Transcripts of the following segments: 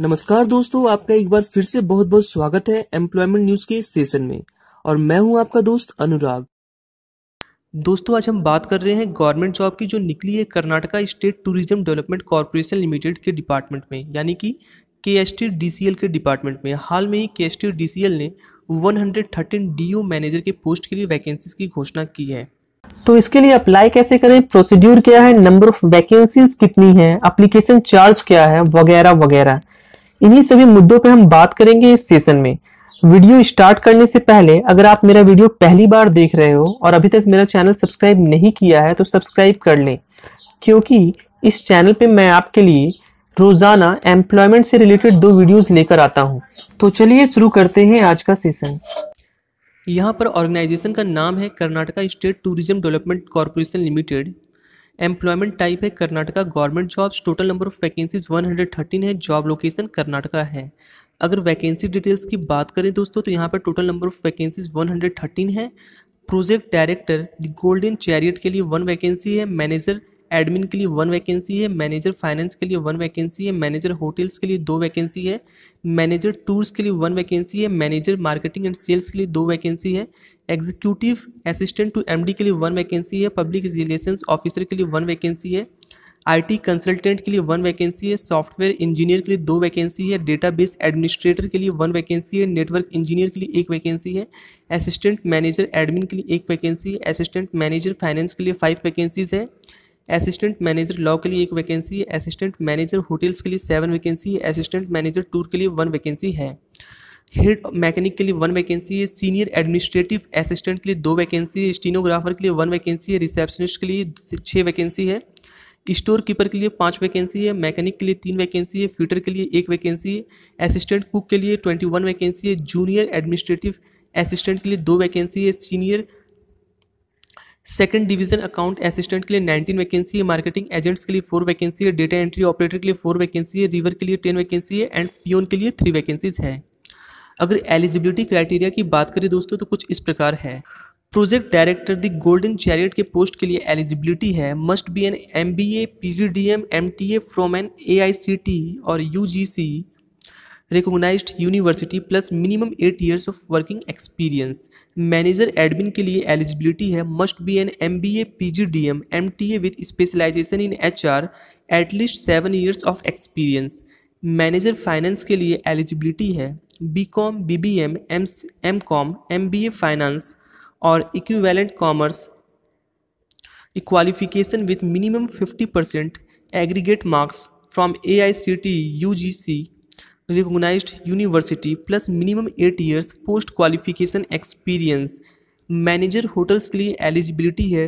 नमस्कार दोस्तों, आपका एक बार फिर से बहुत बहुत स्वागत है एम्प्लॉयमेंट न्यूज के इस सेशन में। और मैं हूं आपका दोस्त अनुराग। दोस्तों, आज हम बात कर रहे हैं गवर्नमेंट जॉब की जो निकली है Karnataka state tourism development corporation limited के डिपार्टमेंट में, यानी कि KSTDCL के डिपार्टमेंट में। हाल में ही KSTDCL ने 113 DO मैनेजर के पोस्ट के लिए वैकेंसीज की घोषणा की है। तो इसके लिए अप्लाई कैसे करें, प्रोसीड्यूर क्या है, नंबर ऑफ वैकेंसीज कितनी है, एप्लीकेशन चार्ज क्या है, वगैरह वगैरह, इन्हीं सभी मुद्दों पे हम बात करेंगे इस सेशन में। वीडियो स्टार्ट करने से पहले अगर आप मेरा वीडियो पहली बार देख रहे हो और अभी तक मेरा चैनल सब्सक्राइब नहीं किया है तो सब्सक्राइब कर लें, क्योंकि इस चैनल पे मैं आपके लिए रोजाना एम्प्लॉयमेंट से रिलेटेड 2 वीडियोस लेकर आता हूँ। तो चलिए शुरू करते हैं आज का सेशन। यहाँ पर ऑर्गेनाइजेशन का नाम है Karnataka state tourism development corporation limited. Employment type है Karnataka government jobs. Total number of vacancies 113 है। जॉब लोकेशन कर्नाटका है। अगर वैकेंसी डिटेल्स की बात करें दोस्तों, तो यहाँ पर टोटल नंबर ऑफ वैकेंसीज 113 है। Project director the golden chariot के लिए 1 वैकेंसी है। मैनेजर एडमिन के लिए 1 वैकेंसी है। मैनेजर फाइनेंस के लिए 1 वैकेंसी है। मैनेजर होटल्स के लिए 2 वैकेंसी है। मैनेजर टूर्स के लिए 1 वैकेंसी है। मैनेजर मार्केटिंग एंड सेल्स के लिए 2 वैकेंसी है। एग्जीक्यूटिव असिस्टेंट टू MD के लिए 1 वैकेंसी है। पब्लिक रिलेशंस ऑफिसर के लिए 1 वैकेंसी है। IT कंसल्टेंट के लिए 1 वैकेंसी है। सॉफ्टवेयर इंजीनियर के लिए 2 वैकेंसी है। डेटाबेस एडमिनिस्ट्रेटर के लिए 1 वैकेंसी है। नेटवर्क इंजीनियर के लिए 1 वैकेंसी है। असिस्टेंट मैनेजर एडमिन के लिए 1 वैकेंसी है। असिस्टेंट मैनेजर फाइनेंस के लिए 5 वैकेंसीज है। असिस्टेंट मैनेजर लॉ के लिए 1 वैकेंसी है। असिस्टेंट मैनेजर होटल्स के लिए 7 वैकेंसी है। असिस्टेंट मैनेजर टूर के लिए 1 वैकेंसी है। हेड मैकेनिक के लिए 1 वैकेंसी है। सीनियर एडमिनिस्ट्रेटिव असिस्टेंट के लिए 2 वैकेंसी है। स्टीनोग्राफर के लिए 1 वैकेंसी है। रिसेप्शनिस्ट के लिए 6 वैकेंसी है। स्टोर कीपर के लिए 5 वैकेंसी है। मैकेनिक के लिए 3 वैकेंसी है। फिटर के लिए 1 वैकेंसी है। असिस्टेंट कुक के लिए 21 वैकेंसी है। जूनियर एडमिनिस्ट्रेटिव असिस्टेंट के लिए 2 वैकेंसी है। Senior second division account assistant के लिए 19 वैकेंसी है। मार्केटिंग एजेंट्स के लिए 4 वैकेंसी है। डेटा एंट्री ऑपरेटर के लिए 4 वैकेंसी है। रिवर के लिए 10 वैकेंसी है। एंड पियोन के लिए 3 वैकेंसीज है। अगर एलिजिबिलिटी क्राइटेरिया की बात करें दोस्तों, तो कुछ इस प्रकार है। Project director the golden chariot के पोस्ट के लिए एलिजिबिलिटी है must be an MBA PGDM MTA from an AICTE और UGC recognized university plus minimum 8 years of working experience. Manager admin के लिए एलिजिबिलिटी है must be an MBA PGDM MTA with specialisation in HR at least 7 years of experience. Manager finance के लिए eligibility है BCom BBM MCom MBA finance और equivalent commerce qualification with minimum 50% aggregate marks from AICTE UGC recognized university plus minimum 8 years post qualification experience. Manager hotels के लिए eligibility है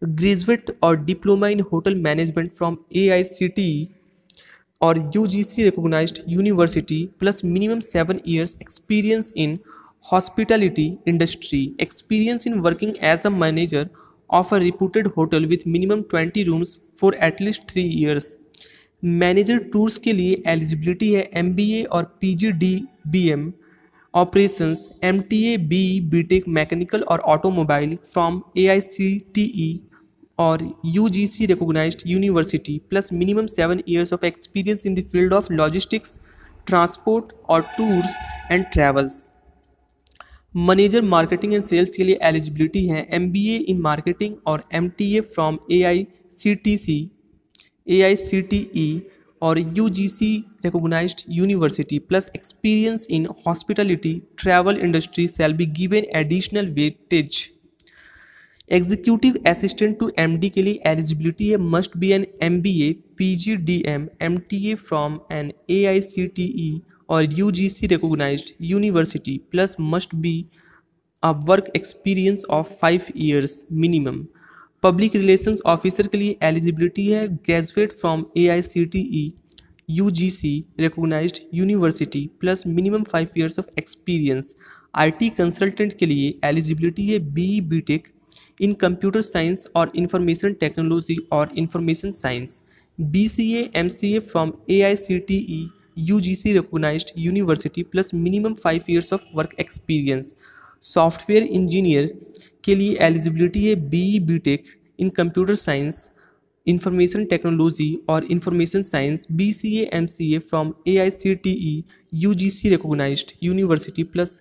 graduate और diploma in hotel management from AICTE और UGC recognized university plus minimum 7 years experience in hospitality industry, experience in working as a manager of a reputed hotel with minimum 20 rooms for at least 3 years. Manager tours के लिए eligibility है MBA और PGDBM operations MTA BE BTech mechanical और automobile from AICTE और UGC recognized university plus minimum 7 years of experience in the field of logistics transport और tours and travels. Manager marketing and sales के लिए eligibility है MBA in marketing और MTA from AICTE और UGC recognized university plus experience in hospitality travel industry shall be given additional weightage. Executive assistant to MD के लिए eligibility है must be an MBA PGDM MTA from an AICTE और UGC recognized university plus must be a work experience of 5 years minimum. Public relations officer के लिए eligibility है graduate from AICTE UGC recognized university plus minimum 5 years of experience. IT consultant के लिए eligibility है BE BTech in computer science और information technology और information science. BCA MCA from AICTE UGC recognized university plus minimum 5 years of work experience. Software engineer के लिए eligibility है BE BTech in computer science information technology और information science BCA MCA from AICTE UGC recognized university plus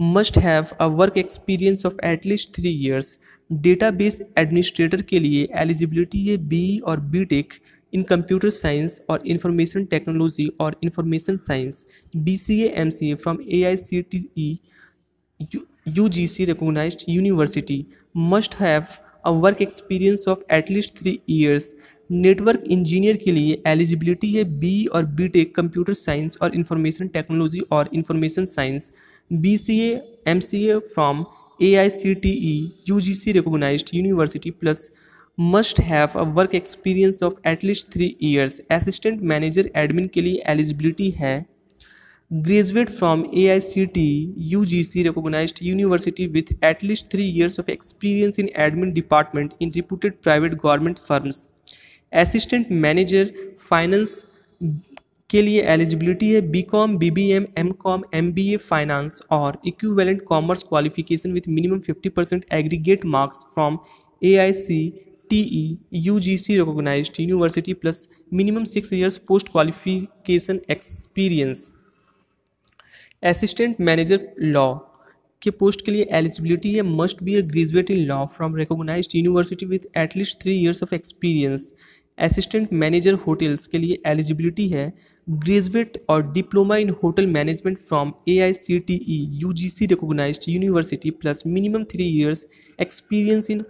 must have a work experience of at least 3 years. Database administrator के लिए eligibility है BE और BTech in computer science और information technology और information science BCA MCA from AICTE UGC recognized university must have a work experience of at least 3 years. Network engineer के लिए eligibility है BE और BTech कंप्यूटर साइंस और information technology और information science BCA MCA from AICTE UGC recognized university plus must have a work experience of at least 3 years. Assistant manager admin के लिए eligibility है graduate from AICTE UGC recognized university with at least 3 years of experience in admin department in reputed private government firms. Assistant manager finance के लिए eligibility है BCom BBM MCom MBA finance और equivalent commerce qualification with minimum 50% aggregate marks from AICTE UGC recognized university plus minimum 6 years post qualification experience. Assistant manager law के post के लिए eligibility है must be a graduate in law from recognised university with at least 3 years of experience. Assistant manager hotels के लिए eligibility है graduate और diploma in hotel management from AICTE UGC recognised university plus minimum 3 years experience in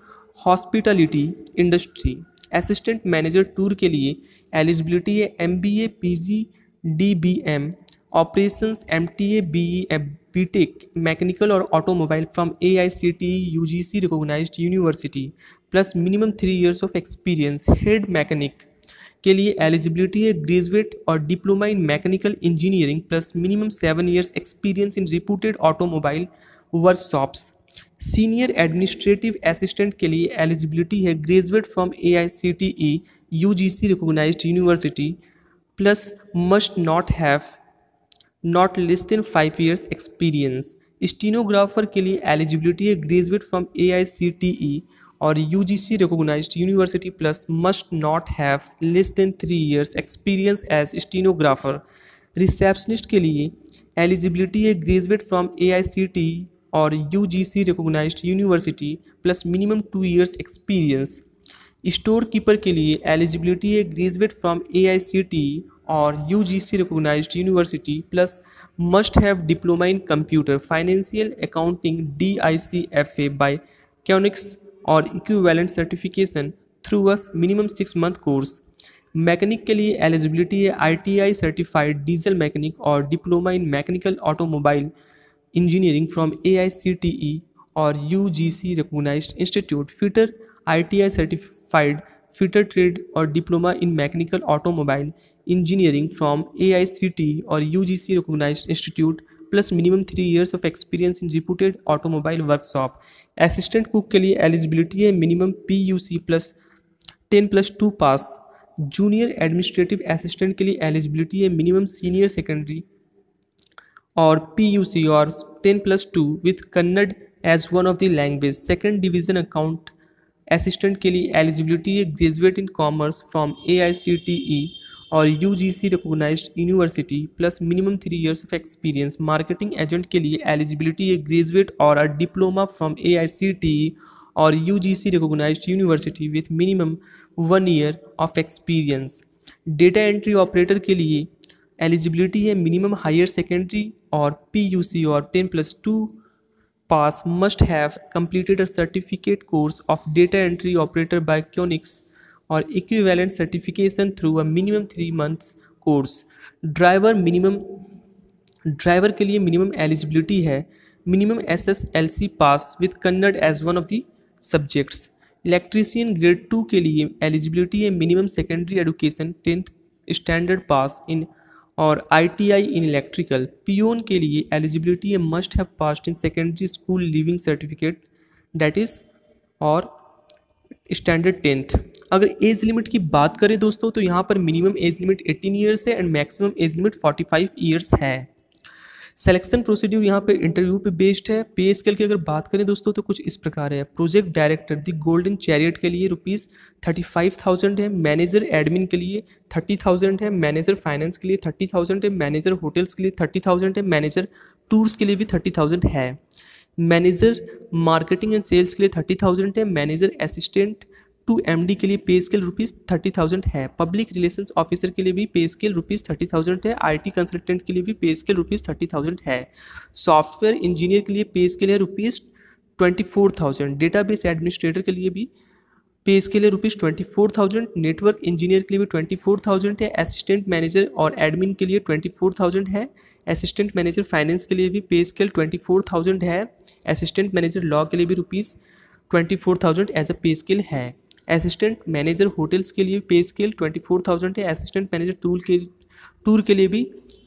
hospitality industry. Assistant manager tour के लिए eligibility है MBA PG DBM operations MTA BE BTech mechanical और automobile from AICTE UGC recognised university plus minimum 3 years of experience. Head mechanic के लिए eligibility है graduate और diploma in mechanical engineering plus minimum 7 years experience in reputed automobile workshops. Senior administrative assistant के लिए eligibility है graduate from AICTE UGC recognised university plus must not less than 5 years experience. Stenographer के लिए eligibility है graduate from AICTE और UGC recognised university plus must not have less than 3 years experience as stenographer. Receptionist के लिए eligibility है graduate from AICTE और UGC recognised university plus minimum 2 years experience. Store keeper के लिए eligibility है graduate from AICTE और UGC recognised university plus must have diploma in computer financial accounting DICFA by Keonics और equivalent certification through a minimum 6 month course. Mechanic के लिए eligibility है ITI certified diesel mechanic और diploma in mechanical automobile engineering from AICTE और UGC recognized institute. Fitter ITI certified fitter trade और diploma in mechanical automobile engineering from AICTE और UGC recognized institute plus minimum 3 years of experience in reputed automobile workshop. Assistant cook के लिए eligibility है minimum PUC plus 10+2 pass. Junior administrative assistant के लिए eligibility है minimum senior secondary और PUC और 10+2 with Kannada as one of the language. Second division account assistant के लिए एलिजिबिलिटी है graduate in commerce from AICTE और UGC recognised university plus minimum 3 years of experience. Marketing agent के लिए eligibility है graduate और अ डिप्लोमा फ्रॉम AICTE और UGC recognised university with minimum 1 year of experience. Data entry operator के लिए eligibility है minimum higher secondary और PUC और 10+2 pass must have completed a certificate course of data entry operator by Kyonix or equivalent certification through a minimum 3 months course. Driver के लिए minimum eligibility है minimum SSLC pass with Kannada as one of the subjects. Electrician grade 2 के लिए eligibility है minimum secondary education 10th standard pass in और ITI in electrical. Peon के लिए eligibility है must have passed in secondary school leaving certificate that is और standard 10th. अगर age limit की बात करें दोस्तों तो यहाँ पर मिनिमम एज लिमिट 18 years है and maximum age limit 45 years है. सिलेक्शन प्रोसीड्यूर यहाँ पे इंटरव्यू पे बेस्ड है। पे स्केल की अगर बात करें दोस्तों तो कुछ इस प्रकार है। Project director the golden chariot के लिए ₹35,000 है। मैनेजर एडमिन के लिए 30,000 है। मैनेजर फाइनेंस के लिए 30,000 है। मैनेजर होटल्स के लिए 30,000 है। मैनेजर टूर्स के लिए भी 30,000 है। मैनेजर मार्केटिंग एंड सेल्स के लिए 30,000 है। मैनेजर असिस्टेंट टू एमडी के लिए पे स्केल ₹30,000 है। पब्लिक रिलेशंस ऑफिसर के लिए भी पे स्केल ₹30,000 है। आईटी कंसल्टेंट के लिए भी पे स्केल ₹30,000 है। सॉफ्टवेयर इंजीनियर के लिए पे स्केल है ₹24,000। डेटाबेस एडमिनिस्ट्रेटर के लिए भी पे स्केल है ₹24,000। नेटवर्क इंजीनियर के लिए भी 24,000 है। असिस्टेंट मैनेजर और एडमिन के लिए 24,000 है। असिस्टेंट मैनेजर फाइनेंस के लिए भी पे स्केल 24,000 है। असिस्टेंट मैनेजर लॉ के लिए भी ₹24,000 एज अ पे स्केल है। असिस्टेंट मैनेजर होटल्स के लिए पे स्केल 24,000 है। असिस्टेंट मैनेजर टूर के लिए भी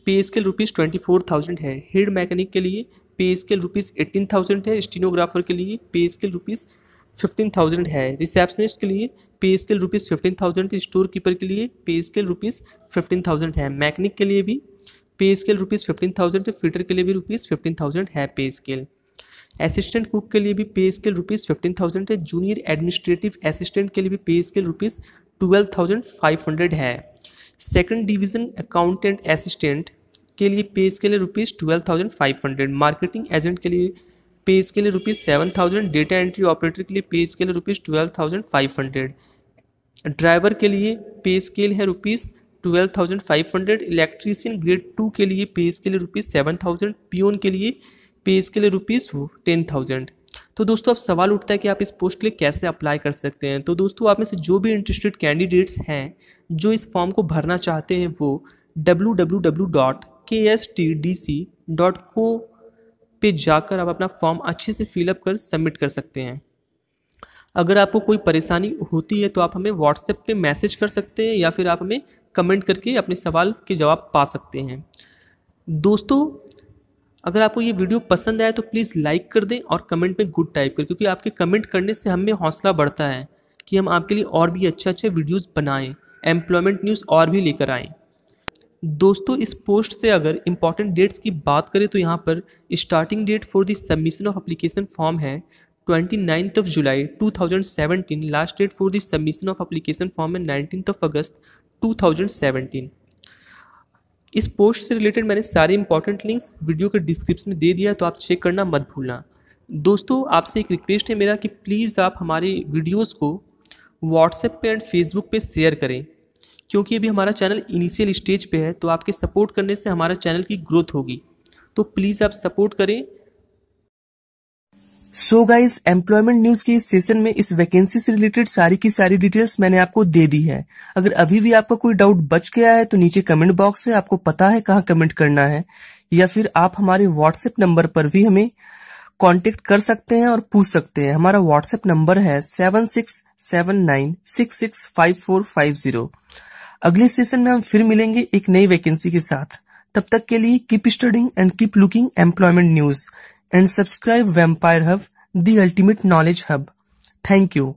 पे स्केल ₹24,000 है। हेड मैकेनिक के लिए पे स्केल ₹18,000 है। स्टेनोग्राफर के लिए पे स्केल ₹15,000 है। रिसेप्शनिस्ट के लिए पे स्केल ₹15,000 है। स्टोर कीपर के लिए पे स्केल ₹15,000 है। मैकेनिक के लिए भी पे स्केल ₹15,000 है। फिटर के लिए भी ₹15,000 है पे स्केल। असिस्टेंट कुक के लिए भी पे स्केल ₹15,000 है। जूनियर एडमिनिस्ट्रेटिव असिस्टेंट के लिए भी पे स्केल ₹12,500 है। सेकंड डिवीजन अकाउंटेंट असिस्टेंट के लिए पे स्केल है ₹12,500। मार्केटिंग एजेंट के लिए पे स्केल है ₹7,000। डेटा एंट्री ऑपरेटर के लिए पे स्केल है ₹12,500। ड्राइवर के लिए पे स्केल है ₹12,500। इलेक्ट्रीशियन ग्रेड 2 के लिए पे स्केल है ₹7,000। पियोन के लिए पे स्केल है ₹10,000। तो दोस्तों अब सवाल उठता है कि आप इस पोस्ट के लिए कैसे अप्लाई कर सकते हैं। तो दोस्तों आप में से जो भी इंटरेस्टेड कैंडिडेट्स हैं जो इस फॉर्म को भरना चाहते हैं वो www.kstdc.co पे जाकर आप अपना फॉर्म अच्छे से फिलअप कर सबमिट कर सकते हैं। अगर आपको कोई परेशानी होती है तो आप हमें व्हाट्सएप पे मैसेज कर सकते हैं या फिर आप हमें कमेंट करके अपने सवाल के जवाब पा सकते हैं। दोस्तों अगर आपको ये वीडियो पसंद आए तो प्लीज़ लाइक कर दें और कमेंट में गुड टाइप करें, क्योंकि आपके कमेंट करने से हमें हौसला बढ़ता है कि हम आपके लिए और भी अच्छे वीडियोस बनाएं, एम्प्लॉयमेंट न्यूज़ और भी लेकर आएँ। दोस्तों इस पोस्ट से अगर इम्पॉर्टेंट डेट्स की बात करें तो यहाँ पर starting date for the submission of application form है 29 जुलाई 2017। Last date for the submission of application form है 19 अगस्त 2017। इस पोस्ट से रिलेटेड मैंने सारे इंपॉर्टेंट लिंक्स वीडियो के डिस्क्रिप्शन में दे दिया, तो आप चेक करना मत भूलना। दोस्तों आपसे एक रिक्वेस्ट है मेरा कि प्लीज़ आप हमारे वीडियोस को व्हाट्सएप पे एंड फेसबुक पे शेयर करें, क्योंकि अभी हमारा चैनल इनिशियल स्टेज पे है, तो आपके सपोर्ट करने से हमारा चैनल की ग्रोथ होगी। तो प्लीज़ आप सपोर्ट करें। सो गाइस एम्प्लॉयमेंट न्यूज़ के इस सेशन में इस वैकेंसी से रिलेटेड सारी की सारी डिटेल्स मैंने आपको दे दी है। अगर अभी भी आपका कोई डाउट बच गया है तो नीचे कमेंट बॉक्स है, आपको पता है कहाँ कमेंट करना है, या फिर आप हमारे व्हाट्सएप नंबर पर भी हमें कांटेक्ट कर सकते हैं और पूछ सकते हैं। हमारा व्हाट्सएप नंबर है 7679665450। अगले सेशन में हम फिर मिलेंगे एक नई वैकेंसी के साथ। तब तक के लिए keep studying and keep looking employment news and subscribe vampire hub, the ultimate knowledge hub. Thank you.